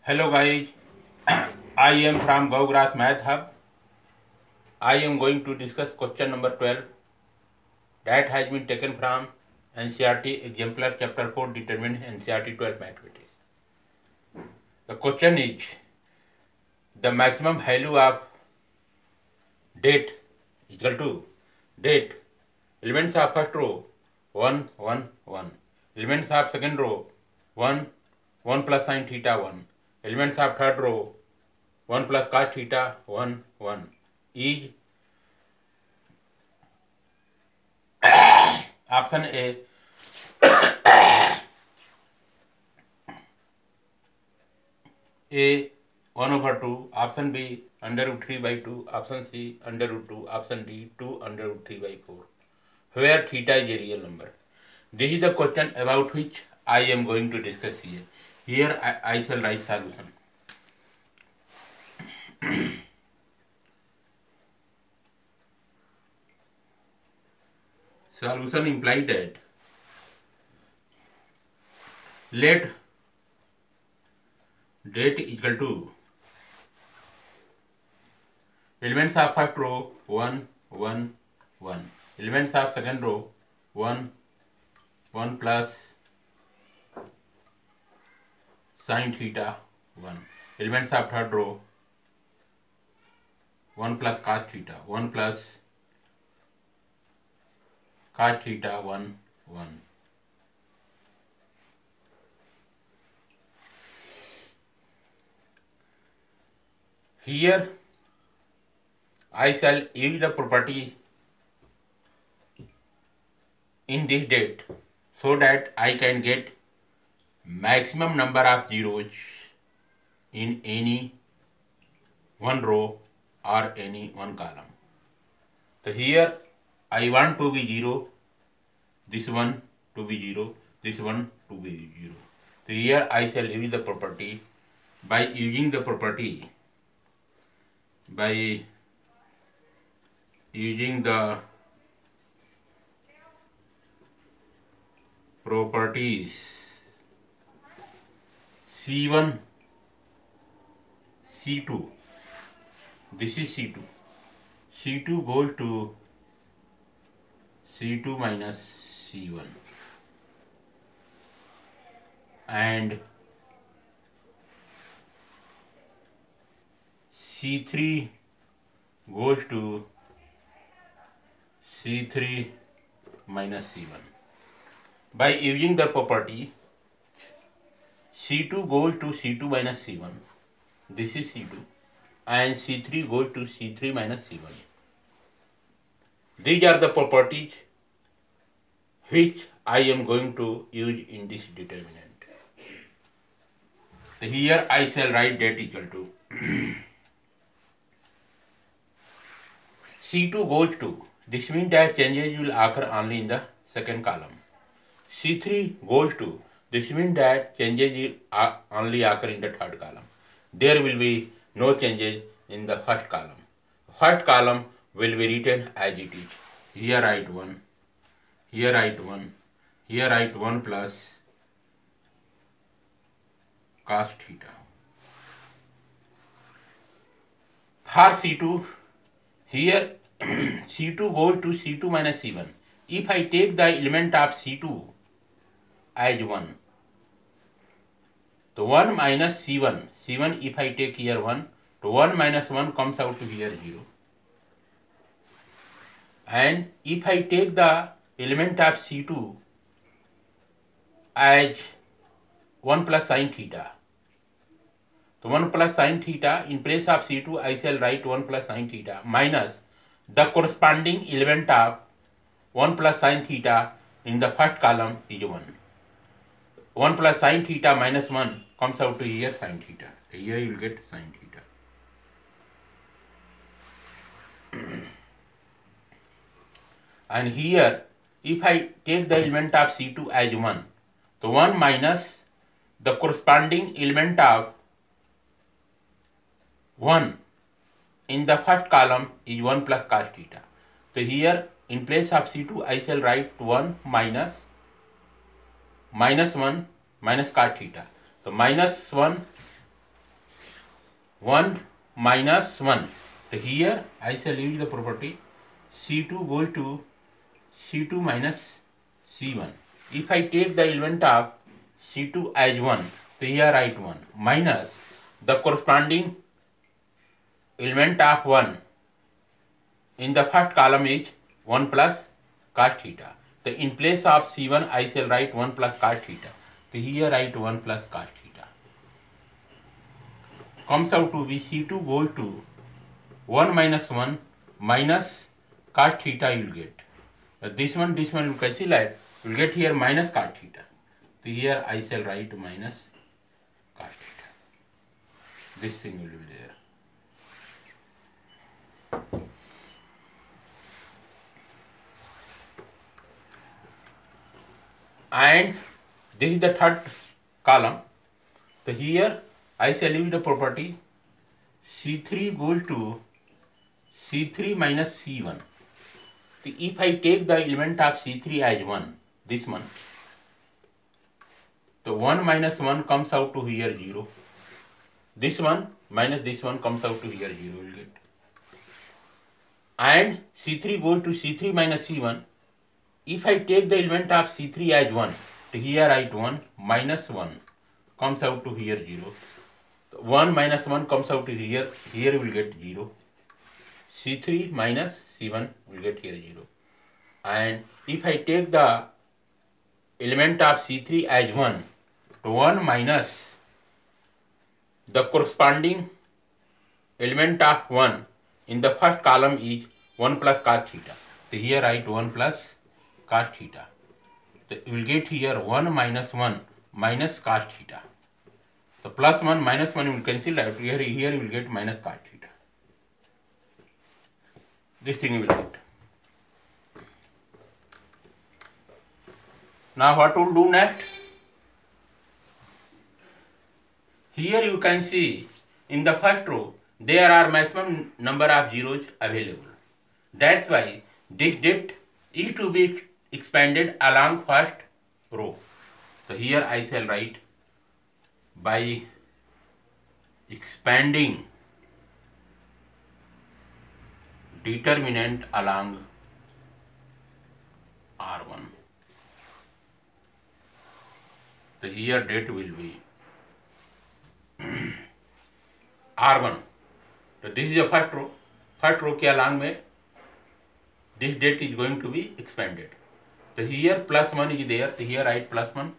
Hello guys, I am from Gaugrass Math Hub. I am going to discuss question number 12 that has been taken from NCERT Exemplar Chapter 4 Determined NCERT 12 Mathematics. The question is the maximum value of date equal to date elements of first row 1 1 1, elements of second row 1 1 plus sin theta 1, elements of third row 1 plus cos theta 1 1 is option A A 1 over 2, option B under root 3 by 2, option C under root 2, option D 2 under root 3 by 4, where theta is a real number. This is the question about which I am going to discuss here. Here I shall write solution. Solution implies that let date equal to elements of first row 1 1 1, elements of second row 1 1 plus sin theta 1, elements of third row 1 plus cos theta 1 plus cos theta 1 1. Here I shall use the property in this date so that I can get maximum number of zeros in any one row or any one column. So here I want to be 0, this one to be 0, this one to be 0. So here I shall use the property. By using the property, by using the properties C1, C2, this is C2, C2 goes to C2 minus C1, and C3 goes to C3 minus C1. By using the property C2 goes to C2 minus C1, this is C2, and C3 goes to C3 minus C1. These are the properties which I am going to use in this determinant. So here I shall write that equal to C2 goes to, this means that changes will occur only in the second column. C3 goes to, this means that changes will only occur in the third column. There will be no changes in the first column. First column will be written as it is. Here write 1, here write 1, here write 1 plus cos theta. For C2, here C2 goes to C2 minus C1. If I take the element of C2 as 1, so 1 minus C1, C1 if I take here 1, so 1 minus 1 comes out to here 0. And if I take the element of C2 as 1 plus sin theta, so 1 plus sin theta, in place of C2 I shall write 1 plus sin theta minus the corresponding element of 1 plus sin theta in the first column is 1. 1 plus sin theta minus 1 comes out to here sin theta. Here you will get sin theta. And here if I take the element of C2 as 1, so 1 minus the corresponding element of 1 in the first column is 1 plus cos theta. So here in place of C2 I shall write 1 minus 1 minus cos theta. So minus 1, 1 minus 1. So here I shall use the property C2 goes to C2 minus C1. If I take the element of C2 as 1, so here write 1 minus the corresponding element of 1 in the first column is 1 plus cos theta. So in place of C1 I shall write 1 plus cos theta. So here write 1 plus cos theta. Comes out to be C2 goes to 1 minus 1 minus cos theta you will get. This one will cancel out. You will get here minus cos theta. So here I shall write minus cos theta. This thing will be there. And this is the third column. So here I shall use the property C3 goes to C3 minus C1. So if I take the element of C3 as 1, this one, so 1 minus 1 comes out to here 0. This one minus this one comes out to here 0 you will get. And C3 goes to C3 minus C1. If I take the element of C3 as 1, so here write 1 minus 1 comes out to here 0. 1 minus 1 comes out to here you will get 0. C3 minus C1 will get here 0. And if I take the element of C3 as 1, so 1 minus the corresponding element of 1 in the first column is 1 plus cos theta. So here write 1 plus cos theta. So you will get here 1 minus 1 minus cos theta. So plus 1 minus 1 you will cancel out. Here you will get minus cos theta. This thing you will get. Now what we will do next? Here you can see in the first row there are maximum number of zeros available. That's why this depth is to be expanded along first row. So here I shall write by expanding determinant along R1. So here date will be R1. So this is the first row. First row के along में this date is going to be expanded. So here plus 1 is there. So here write plus 1.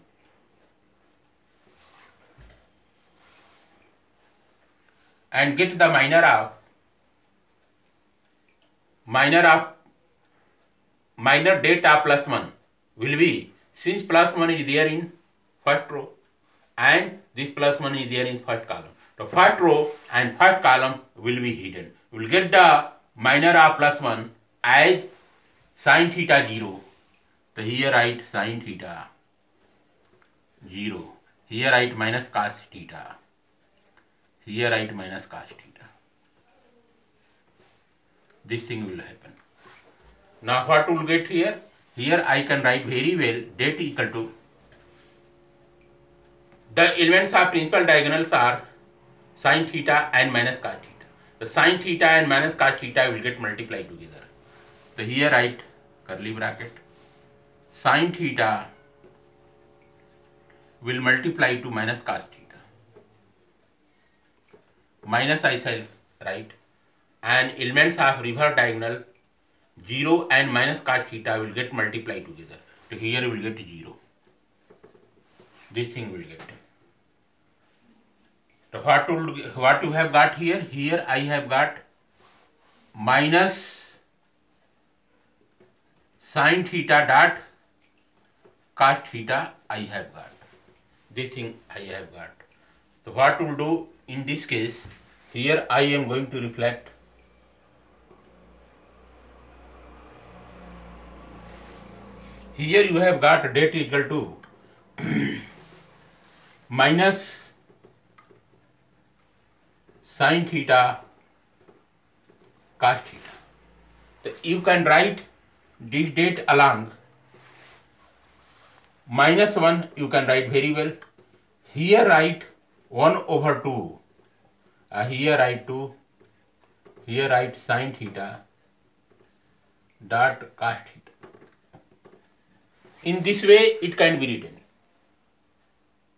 And get the minor date of plus 1 will be, since plus 1 is there in first row and this plus 1 is there in first column. So first row and first column will be hidden. We will get the minor of plus 1 as sin theta 0. So here write sin theta 0. Here write minus cos theta. Here write minus cos theta. This thing will happen. Now what will get here? Here I can write very well date equal to the elements of principal diagonals are sin theta and minus cos theta. The sin theta and minus cos theta will get multiplied together. So here write curly bracket. Sin theta will multiply to minus cos theta. Minus I shall write, and elements of reverse diagonal 0 and minus cos theta will get multiplied together. So here you will get 0. This thing will get. So what you have got here? Here I have got minus sin theta dot cos theta I have got. This thing I have got. So what we'll do in this case, here I am going to reflect here you have got date equal to minus sin theta cos theta. So you can write this date along minus 1 you can write very well, Here write 1 over 2. Here write sin theta dot cos theta. In this way it can be written.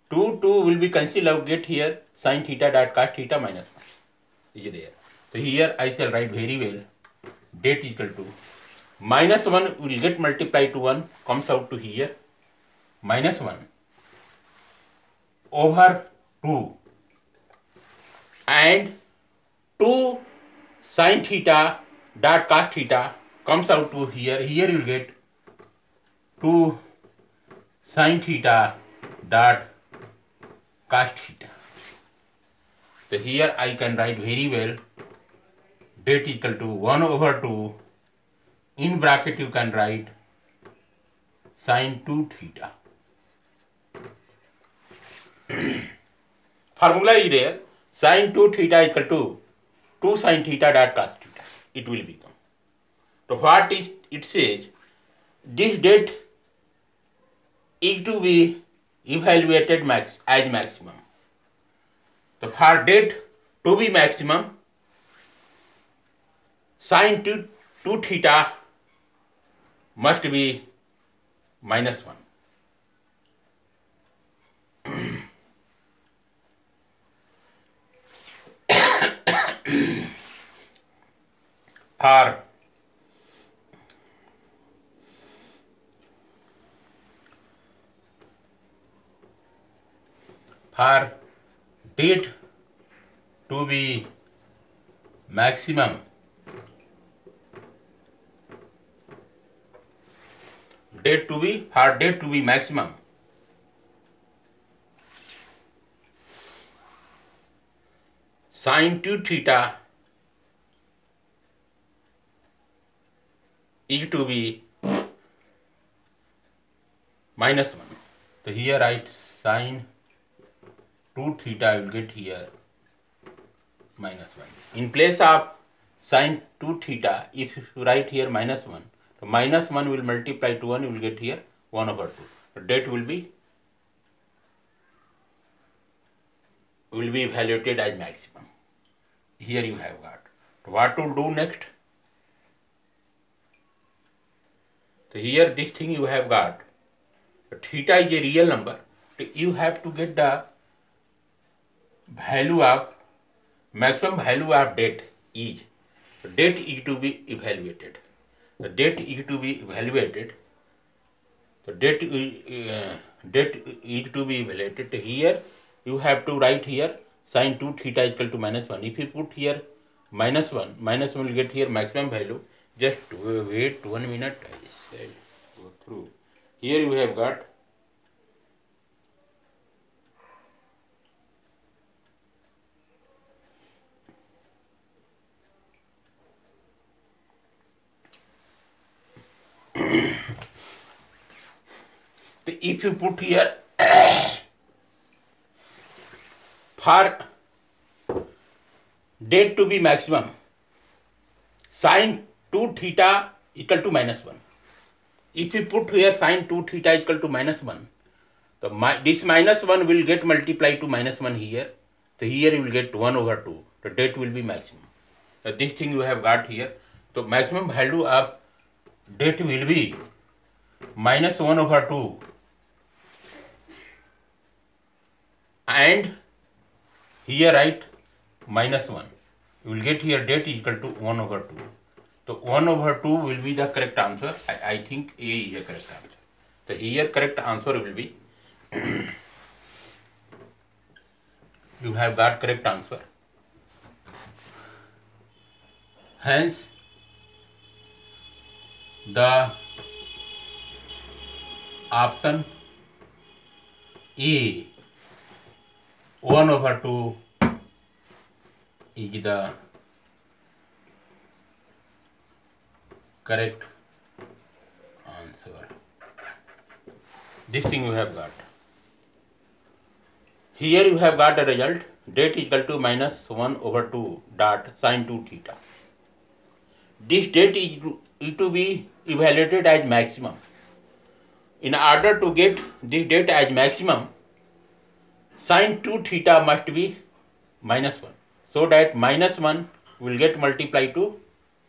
2 will be cancelled out, get here sin theta dot cos theta minus 1 is there. So here I shall write very well, date equal to minus 1 will get multiplied to 1, comes out to here, minus 1 over 2 and 2 sin theta dot cos theta comes out to here. Here you will get 2 sin theta dot cos theta. So here I can write very well, date equal to 1 over 2, in bracket you can write sin 2 theta. Formula is there, sin 2 theta equal to 2 sin theta dot cos theta. It will become. So what is it says? This date is to be evaluated as maximum. So for date to be maximum, sin 2 theta must be minus 1. For date to be maximum, maximum, sin 2 theta is to be minus 1. So here write sin 2 theta, you will get here minus 1. In place of sin 2 theta, if you write here minus 1, so minus 1 will multiply to 1, you will get here 1 over 2. So date will be evaluated as maximum. Here you have got. So what to do next? So here this thing you have got. So theta is a real number. So you have to get the value of maximum value of date is. So date is to be evaluated. The date is to be evaluated. So date is to be evaluated. So here you have to write here sin 2 theta equal to minus 1. If you put here minus 1 will get here maximum value. Just wait 1 minute, I shall go through. Here you have got if you put here for date to be maximum, sin 2 theta equal to minus 1. If you put here sin 2 theta equal to minus 1, so this minus 1 will get multiplied to minus 1 here. So here you will get 1 over 2. The date will be maximum. So this thing you have got here. So maximum value of date will be minus 1 over 2. And here write minus 1. You will get here date equal to 1 over 2. So 1 over 2 will be the correct answer. I think A is the correct answer. So here correct answer will be you have got correct answer. Hence the option A 1 over 2 is the correct answer. This thing you have got. Here you have got a result, date equal to minus 1 over 2 dot sin 2 theta. This date is to be evaluated as maximum. In order to get this date as maximum, Sine 2 theta must be -1. So that -1 will get multiplied to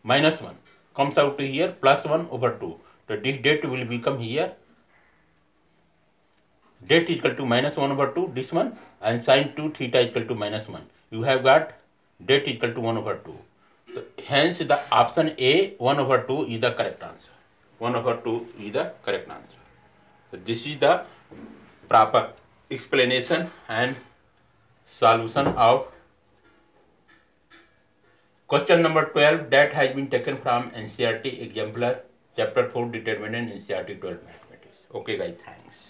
-1. Comes out to here +1/2. So this date will become here. Date is equal to -1/2, this one, and sine 2 theta is equal to -1. You have got date is equal to 1/2. So hence the option A, 1/2 is the correct answer. 1/2 is the correct answer. So this is the proper explanation and solution of question number 12 that has been taken from NCERT exemplar chapter 4 determinant NCERT 12 mathematics. Okay guys, thanks.